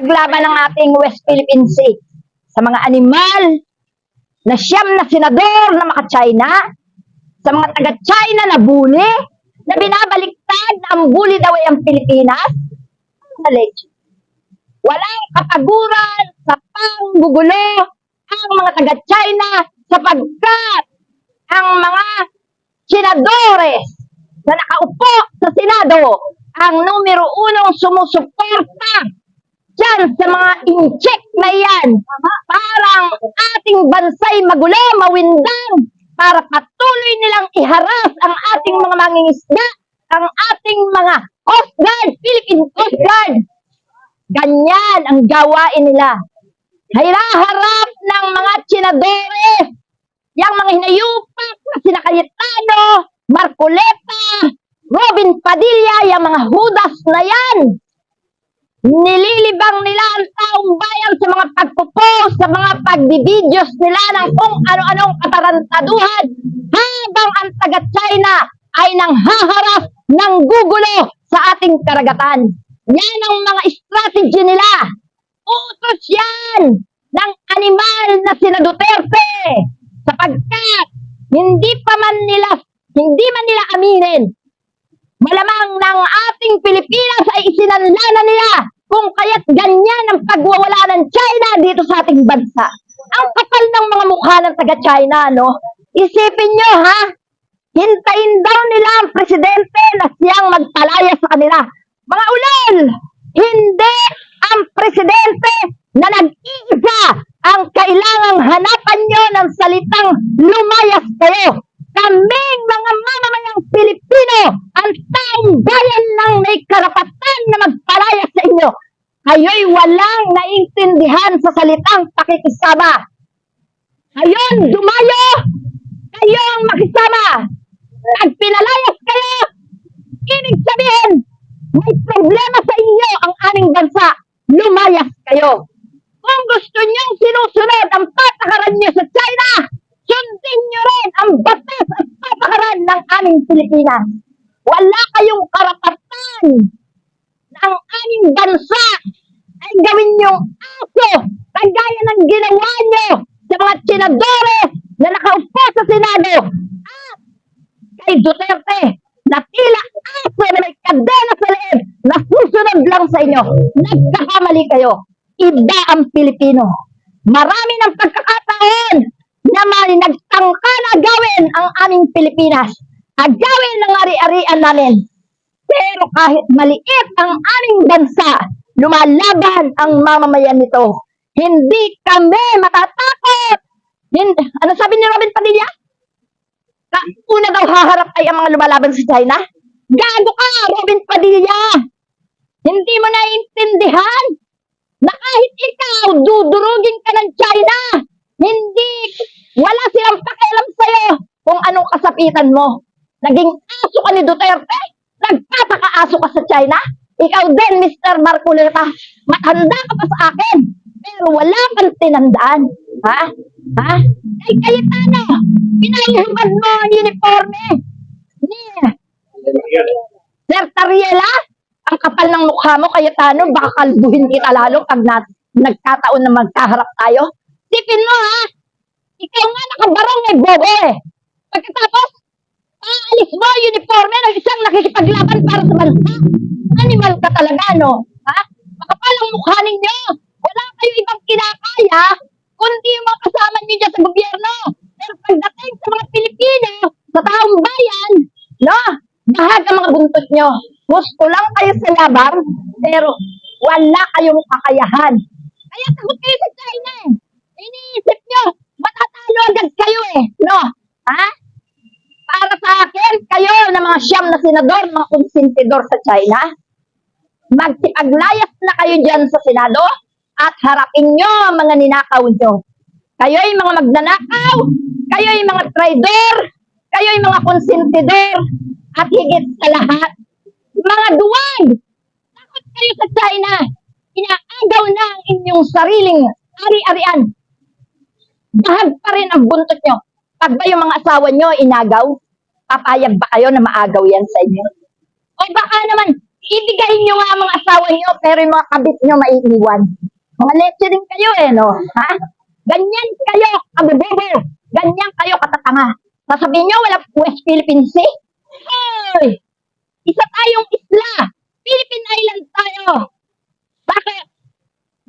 paglaban ng ating West Philippine Sea sa mga animal na siyam na senador na maka-China, sa mga taga-China na bully, na binabaliktad na ang bully daw ay ang Pilipinas. Walang kataguran sa panggugulo ang mga taga-China sapagkat ang mga senadores na nakaupo sa Senado ang numero unong sumusuporta dyan sa mga incheck na yan. Parang ating bansay magulo, mawindang, para patuloy nilang iharas ang ating mga mangingisda, ang ating mga Coast Guard, Philippine Coast Guard. Ganyan ang gawain nila. Hinaharap ng mga senadores, yung mga hinayupak na sina Cayetano, Marcoleta, Robin Padilla, yung mga hudas na yan. Nililibang nila ang taong bayan sa mga pagpo-post, sa mga pagbibideos nila ng kung ano-anong katarantaduhan, habang ang taga-China ay nanghaharap ng gugulo sa ating karagatan. Yan ang mga strategy nila. Utos yan ng animal na sina Duterte sapagkat hindi man nila aminin. Malamang ng ating Pilipinas ay isinanlana nila kung kaya't ganyan ang pagwawala ng China dito sa ating bansa. Ang kapal ng mga mukha ng taga-China, no? Isipin nyo, ha? Hintayin daw nila ang presidente na siyang magpalaya sa kanila. Mga ulol, hindi ang presidente na nag-iisa ang kailangang hanapan nyo ng salitang lumayas kayo. Kaming mga mamamayang Pilipino, ang taong bayan lang may karapatan na magpalaya sa inyo. Kayo'y walang naiintindihan sa salitang pakikisama. Ngayon, dumayo, kayong makisama. Nagpinalayas kayo, ibig sabihin, may problema sa inyo ang aming bansa. Lumayas kayo. Kung gusto niyong sinusunod ang patakaran niyo sa China, sundin niyo rin ang batas at patakaran ng aming Pilipinas. Wala kayong karapatan na ang aming bansa ay gawin niyong aso kagaya ng ginawa niyo sa mga senadores na nakaupo sa Senado at kay Duterte na tila aso na may kadena sa leeg na susunod lang sa inyo. Nagkakamali kayo. Iba ang Pilipino. Marami ng pagkakataon na nagtangka na gawin ang aming Pilipinas. Agawin ng ari-arian namin. Pero kahit maliit ang aming bansa, lumalaban ang mamamayan nito. Hindi kami matatakot. Ano sabi ni Robin Padilla? Una daw haharap ay ang mga lumalaban sa China? Gago ka, Robin Padilla! Hindi mo naiintindihan na kahit ikaw, dudurugin ka ng China. Wala silang pakialam sa'yo kung anong kasapitan mo. Naging aso ka ni Duterte? Nagpapaka-aso ka sa China? Ikaw din, Mr. Marcoleta. Matanda ka pa sa akin. Pero wala kang tinandaan. Ha? Kay Cayetano, pinahihubad mo ang uniforme ni Sir Tariela. Ang kapal ng mukha mo, Cayetano, baka kalbuhin kita lalo pag nagkataon na magkaharap tayo. Sipin mo, ha? Ikaw nga nakabarong eh, bobo eh. Pagkatapos, aalis mo ang uniforme ng isang nakikipaglaban para sa bansa. Animal ka talaga, no? Ha? Makapal ang mukha ninyo. Wala kayo ibang kinakaya kundi yung mga kasama nyo dyan sa gobyerno. Pero pagdating sa mga Pilipino, sa taong bayan, no? Bahag ang mga buntot nyo. Gusto lang kayo sa laban, pero wala kayong kakayahan. Kaya sagot kayo sa China eh. Iniisip nyo, matatalo agad kayo eh. No? Ha? Para sa akin, kayo na mga siyam na senador, mga konsentidor sa China, magsipaglayas na kayo dyan sa Senado at harapin nyo ang mga ninakaw nyo. Kayo'y mga magnanakaw, kayo'y mga traidor, kayo'y mga konsentidor, at higit sa lahat, mga duwag! Takot kayo sa China! Inaagaw na ang inyong sariling ari-arian. Bahag pa rin ang buntot nyo. Pag ba yung mga asawa nyo inagaw, papayag ba kayo na maagaw yan sa inyo? O baka naman, ibigay nyo nga ang mga asawa nyo, pero yung mga kabit nyo maiiwan. Mga leche din kayo eh, no? Ha? Ganyan kayo, kabubobo. Ganyan kayo, katatanga. Sasabihin nyo, wala West Philippine Sea? Hoy! Isa tayong isla. Philippine Island tayo. Bakit?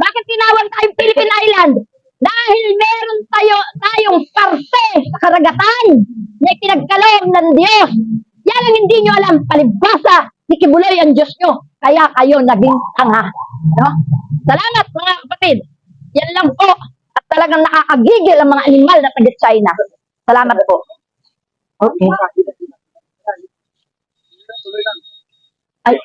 Bakit tinawag tayong Philippine Island? Dahil meron tayong parte sa karagatan na pinagkaloob ng Diyos. Yan ang hindi nyo alam. Palibhasa, si Kibuloy ang Diyos nyo. Kaya kayo naging tanga. No? Salamat mga kapatid. Yan lang po. At talagang nakakagigil ang mga animal na taga-China. Salamat po. Okay. Ay.